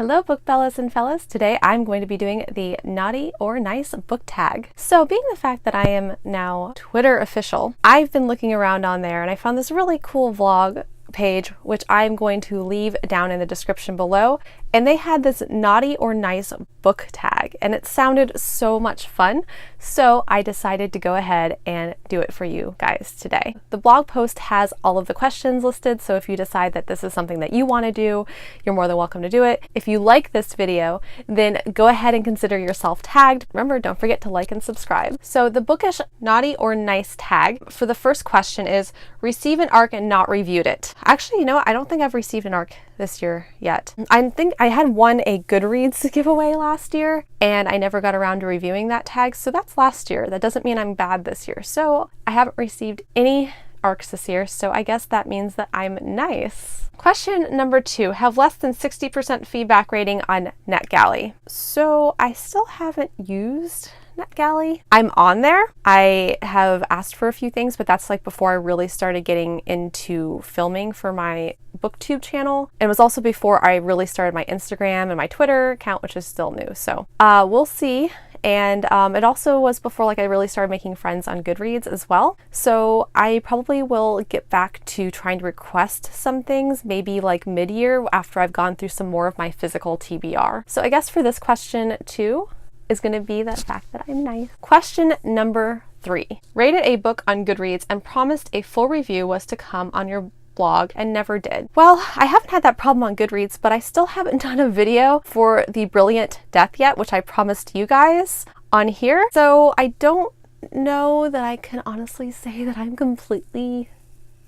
Hello Bookbellas and fellas. Today I'm going to be doing the naughty or nice book tag. So being the fact that I am now Twitter official, I've been looking around on there and I found this really cool vlog page, which I'm going to leave down in the description below. And they had this naughty or nice book tag and it sounded so much fun. So I decided to go ahead and do it for you guys today. The blog post has all of the questions listed. So if you decide that this is something that you want to do, you're more than welcome to do it. If you like this video, then go ahead and consider yourself tagged. Remember, don't forget to like and subscribe. So the Bookish naughty or nice tag for the first question is receive an ARC and not reviewed it. Actually, you know what? I don't think I've received an ARC this year yet. I think I had won a Goodreads giveaway last year and I never got around to reviewing that tag. So that's last year. That doesn't mean I'm bad this year. So I haven't received any ARCs this year. So I guess that means that I'm nice. Question number 2, have less than 60% feedback rating on NetGalley. So I still haven't used NetGalley. I'm on there. I have asked for a few things, but that's like before I really started getting into filming for my BookTube channel. It was also before I really started my Instagram and my Twitter account, which is still new. So we'll see. And it also was before like I really started making friends on Goodreads as well. So I probably will get back to trying to request some things, maybe like mid-year after I've gone through some more of my physical TBR. So I guess for this question too is going to be the fact that I'm nice. Question number 3. Rated a book on Goodreads and promised a full review was to come on your blog and never did. Well, I haven't had that problem on Goodreads, but I still haven't done a video for The Brilliant Death yet, which I promised you guys on here. So I don't know that I can honestly say that I'm completely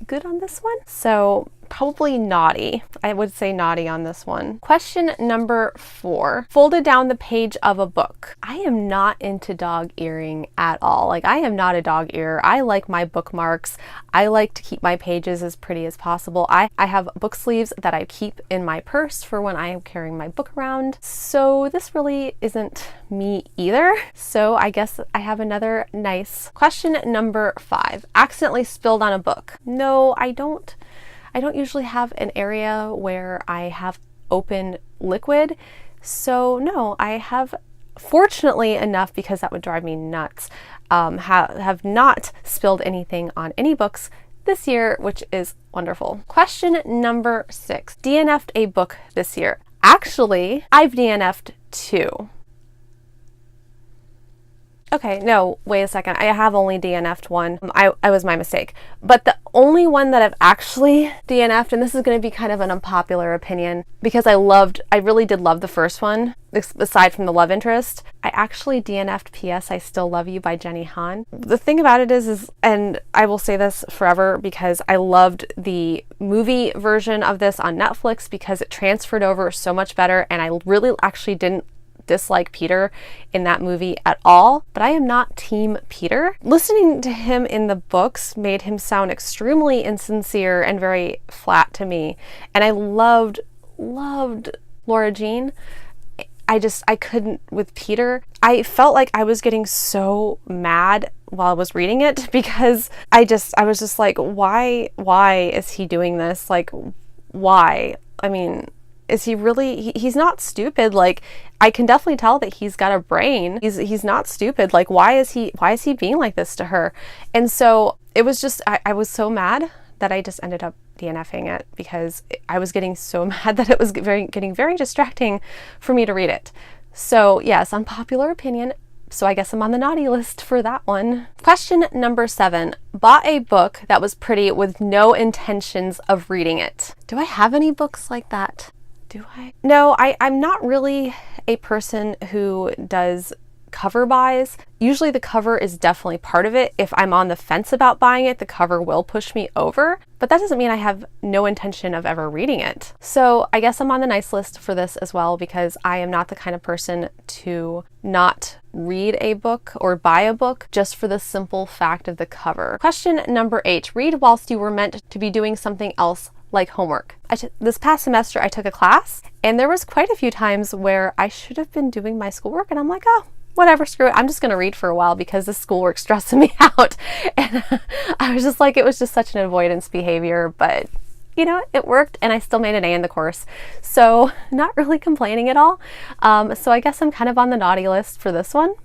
good on this one. So probably naughty. I would say naughty on this one. Question number 4. Folded down the page of a book. I am not into dog earing at all. Like I am not a dog earer. I like my bookmarks. I like to keep my pages as pretty as possible. I have book sleeves that I keep in my purse for when I am carrying my book around. So this really isn't me either. So I guess I have another nice. Question number 5. Accidentally spilled on a book. No, I don't usually have an area where I have open liquid. So no, I have, fortunately enough, because that would drive me nuts, have not spilled anything on any books this year, which is wonderful. Question number 6. DNF'd a book this year. Actually, I've DNF'd 2. Okay, no, wait a second. I have only DNF'd 1. I was my mistake. But the only one that I've actually DNF'd, and this is going to be kind of an unpopular opinion, because I really did love the first one, aside from the love interest. I actually DNF'd P.S. I Still Love You by Jenny Han. The thing about it is, and I will say this forever because I loved the movie version of this on Netflix because it transferred over so much better, and I really actually didn't dislike Peter in that movie at all, but I am not team Peter. Listening to him in the books made him sound extremely insincere and very flat to me, and I loved Laura Jean. I couldn't with Peter. I felt like I was getting so mad while I was reading it because I was just like, why is he doing this? Like, why? I mean, is he really, he's not stupid. Like, I can definitely tell that he's got a brain. He's not stupid. Like, why is he being like this to her? And so it was just, I was so mad that I just ended up DNFing it because I was getting so mad that it was getting very distracting for me to read it. So yes, unpopular opinion. So I guess I'm on the naughty list for that one. Question number 7. Bought a book that was pretty with no intentions of reading it. Do I have any books like that? Do I? No, I'm not really a person who does cover buys. Usually the cover is definitely part of it. If I'm on the fence about buying it, the cover will push me over, but that doesn't mean I have no intention of ever reading it. So I guess I'm on the nice list for this as well because I am not the kind of person to not read a book or buy a book just for the simple fact of the cover. Question number 8. Read whilst you were meant to be doing something else like homework. This past semester I took a class and there was quite a few times where I should have been doing my schoolwork and I'm like, oh, whatever, screw it. I'm just going to read for a while because the schoolwork's stressing me out. And I was just like, it was just such an avoidance behavior, but you know, it worked and I still made an A in the course. So not really complaining at all. So I guess I'm kind of on the naughty list for this one.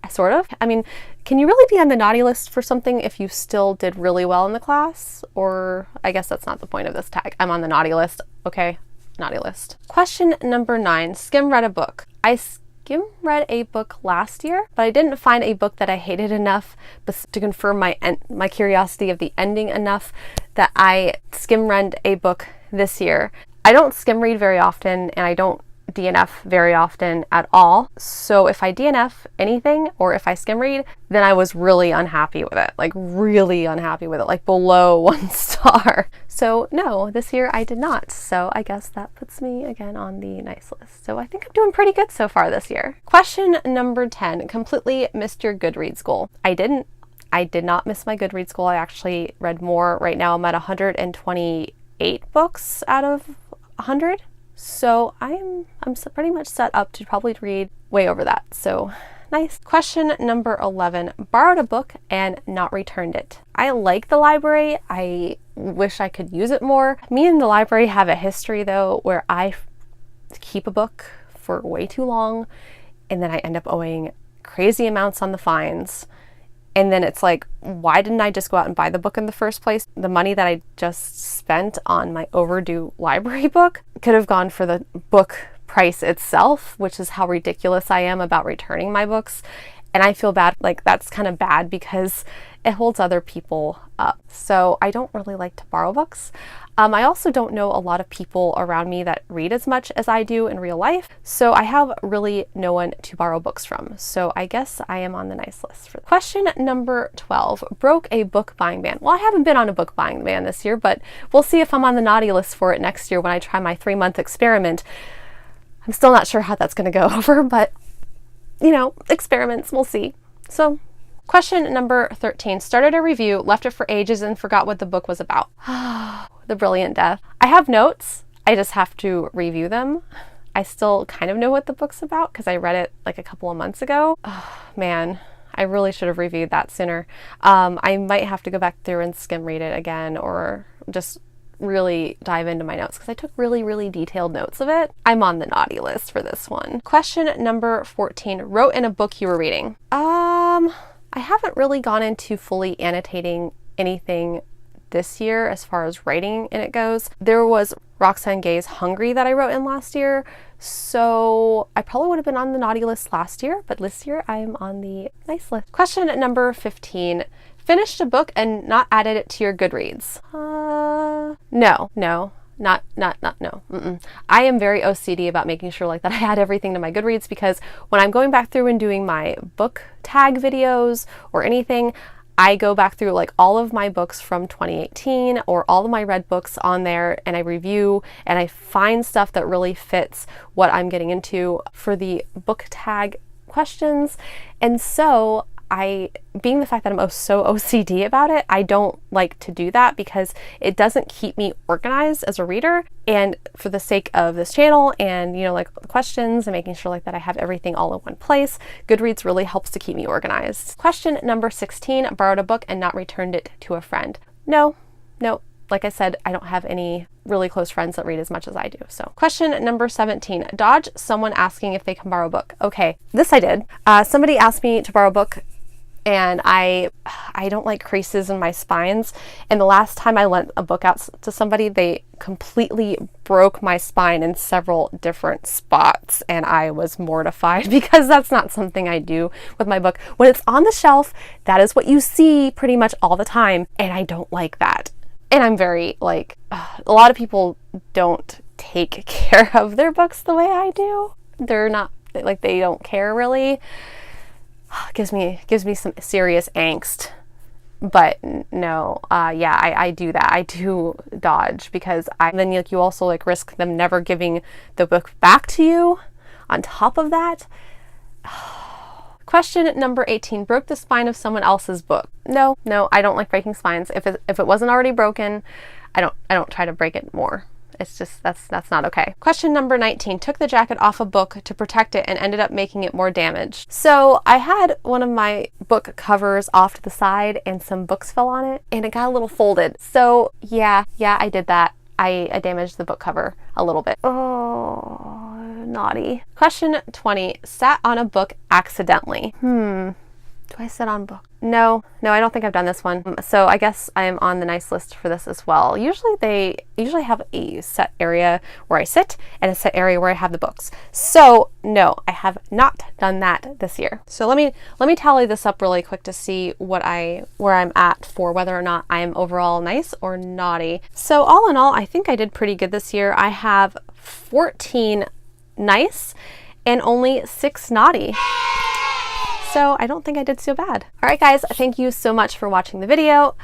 Sort of. I mean, can you really be on the naughty list for something if you still did really well in the class? Or I guess that's not the point of this tag. I'm on the naughty list. Okay, naughty list. Question number 9, skim read a book. I skim read a book last year, but I didn't find a book that I hated enough to confirm my curiosity of the ending enough that I skim read a book this year. I don't skim read very often, and I don't DNF very often at all. So if I DNF anything or if I skim read, then I was really unhappy with it, like really unhappy with it, like below 1 star. So no, this year I did not. So I guess that puts me again on the nice list. So I think I'm doing pretty good so far this year. Question number 10, completely missed your Goodreads goal. I didn't. I did not miss my Goodreads goal. I actually read more. Right now I'm at 128 books out of 100. So I'm pretty much set up to probably read way over that. So nice. Question number 11, borrowed a book and not returned it. I like the library. I wish I could use it more. Me and the library have a history though, where I keep a book for way too long and then I end up owing crazy amounts on the fines. And then it's like, why didn't I just go out and buy the book in the first place? The money that I just spent on my overdue library book could have gone for the book price itself, which is how ridiculous I am about returning my books. And I feel bad, like that's kind of bad because it holds other people up. So I don't really like to borrow books. I also don't know a lot of people around me that read as much as I do in real life. So I have really no one to borrow books from. So I guess I am on the nice list for that. Question number 12, broke a book buying ban. Well, I haven't been on a book buying ban this year, but we'll see if I'm on the naughty list for it next year when I try my 3-month experiment. I'm still not sure how that's going to go over, but you know, experiments, we'll see. So question number 13, started a review, left it for ages and forgot what the book was about. The Brilliant Death. I have notes, I just have to review them. I still kind of know what the book's about because I read it like a couple of months ago. Oh, man, I really should have reviewed that sooner. I might have to go back through and skim read it again or just really dive into my notes because I took really, really detailed notes of it. I'm on the naughty list for this one. Question number 14, wrote in a book you were reading. I haven't really gone into fully annotating anything this year as far as writing in it goes. There was Roxane Gay's Hungry that I wrote in last year, so I probably would have been on the naughty list last year, but this year I'm on the nice list. Question number 15, finished a book and not added it to your Goodreads. No. I am very OCD about making sure like that I add everything to my Goodreads because when I'm going back through and doing my book tag videos or anything, I go back through like all of my books from 2018 or all of my read books on there and I review and I find stuff that really fits what I'm getting into for the book tag questions. And so being the fact that I'm so OCD about it, I don't like to do that because it doesn't keep me organized as a reader. And for the sake of this channel and, you know, like the questions and making sure like that I have everything all in one place, Goodreads really helps to keep me organized. Question number 16, borrowed a book and not returned it to a friend. No. Like I said, I don't have any really close friends that read as much as I do. So question number 17, dodge someone asking if they can borrow a book. Okay, this I did. Somebody asked me to borrow a book and I don't like creases in my spines. And the last time I lent a book out to somebody, they completely broke my spine in several different spots. And I was mortified because that's not something I do with my book. When it's on the shelf, that is what you see pretty much all the time. And I don't like that. And I'm very like, a lot of people don't take care of their books the way I do. They're not like, they don't care really. Gives me some serious angst. But no, yeah, I do that. I do dodge because then you also like risk them never giving the book back to you on top of that. Question number 18, broke the spine of someone else's book. No, I don't like breaking spines. If it wasn't already broken, I don't try to break it more. It's just, that's not okay. Question number 19, took the jacket off a book to protect it and ended up making it more damage. So I had one of my book covers off to the side and some books fell on it and it got a little folded. So yeah, I did that. I damaged the book cover a little bit. Oh, naughty. Question 20. Sat on a book accidentally. Do I sit on book? No, I don't think I've done this one. So I guess I am on the nice list for this as well. Usually they have a set area where I sit and a set area where I have the books. So no, I have not done that this year. So let me tally this up really quick to see where I'm at for whether or not I am overall nice or naughty. So all in all, I think I did pretty good this year. I have 14 nice and only 6 naughty. So I don't think I did so bad. All right, guys, thank you so much for watching the video.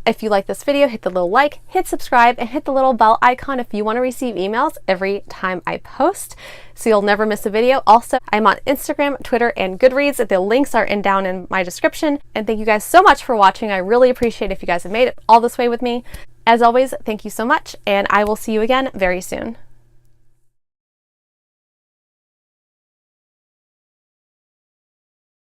If you like this video, hit the little like, hit subscribe, and hit the little bell icon if you want to receive emails every time I post, so you'll never miss a video. Also, I'm on Instagram, Twitter, and Goodreads. The links are down in my description. And thank you guys so much for watching. I really appreciate if you guys have made it all this way with me. As always, thank you so much, and I will see you again very soon.